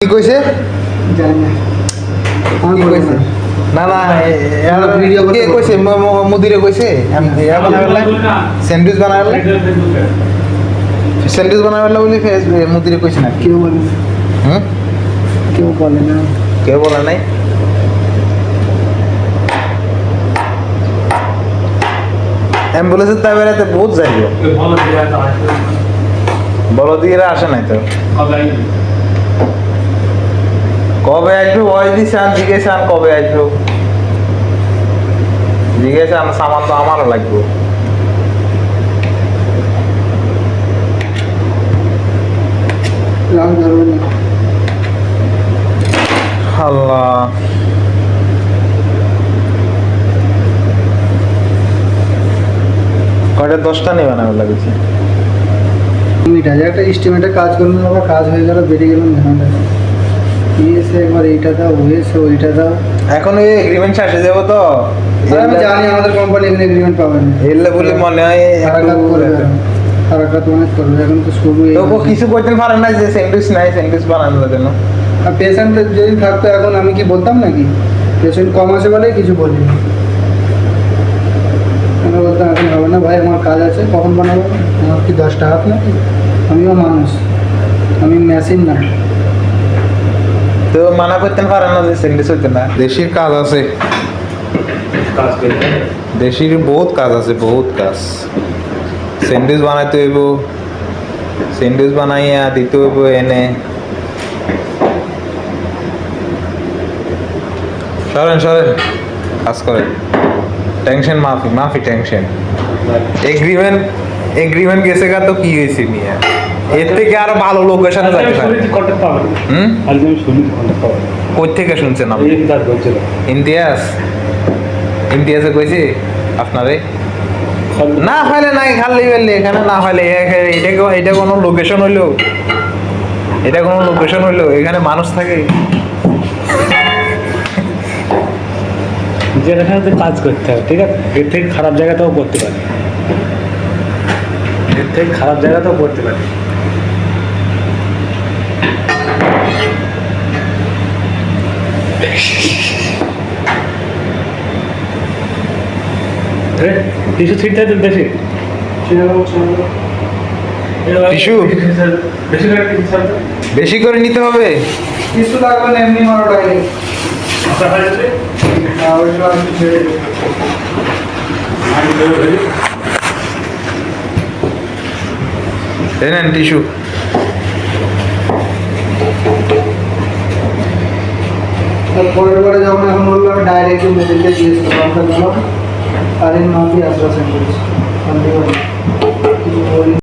কি কইছে জানি না আমি কি বলেছি কইছে না না ভিডিও কে কইছে মুদিরে কইছে বানাবেলা স্যান্ডউইচ বানাবেলা স্যান্ডউইচ বানাবেলা বলি মুদিরে কইছে না কেউ বলে না হুম কেউ বলে না কেউ বলে নাই অ্যাম্বুলেন্সের তাই বেড়াতে বহুত যাইব বড় দিয়ে আসে নাই তো কবে আসবে ওই দিশান জিজ্ঞেসান কবে আসবো জিজ্ঞেসান সামান তো আমারও লাগবে রাগ ধরবে না আল্লাহ কয়টা 10টা নেই বানাবে লাগছে মিটা যে একটা এস্টিমেটে কাজ করলাম আবার কাজ হয়ে গেল বেরিয়ে গেলাম ঝামেলা কি এসে একবার এইটা দাও হয়েছে ওইটা দাও এখন এই এগ্রিমেন্ট শেষে যাবো তো আর আমি জানি আমাদের কোম্পানি এখানে এগ্রিমেন্ট পাবে না এলে বলে মনে হয় হারাকাত করবে হারাকাত অনেক করবে এখন তো শুরু তো কিছু করতে পারে না যে স্যান্ডউইচ নাই স্যান্ডউইচ বানানোর জন্য আর পেশেন্ট যদি থাকতো এখন আমি কি বলতাম নাকি পেশেন্ট কম আছে বলে কিছু বলিনি আমি বলতাম এখন হবে না ভাই আমার কাজ আছে কখন বানাবো আমার কি 10 টাকা নাকি আমিও মানুষ আমি মেশিন না তো মানা করতে পারে না যে স্যান্ডউইচ হইতে না দেশির কাজ আছে দেশির বহুত কাজ আছে বহুত কাজ স্যান্ডউইচ বানাইতে হইব স্যান্ডউইচ বানাইয়া দিতে হইব এনে সরেন সরেন কাজ করেন টেনশন মাফি মাফি টেনশন এগ্রিমেন্ট গেছে গা তো কি হয়েছে নিয়ে এর থেকে আরো ভালো লোকেশনে যাইতে পারে কই থেকে শুনছেন আপনি ইমতিয়াজে কইছি আপনারে না হইলে নাই খালি বেলে এখানে না হইলে এটা কোনো লোকেশন হইলো এটা কোনো লোকেশন হইলো এখানে মানুষ থাকে যেখানে কাজ করতে হবে ঠিক আছে এর থেকে খারাপ জায়গাতেও করতে পারে এর থেকে খারাপ জায়গাতেও করতে পারে টিস্যু ছিটতে তো বেশি টিস্যু বেশি করে নিতে হবে কিছু লাগবে না এমনি মারোটাই নেন টিস্যু পরের বারে যখন এখন বললাম ডাইরেক্ট মেডিকেলকে জিজ্ঞেস করলাম আর এর মাফি আশ্বাসন করেছি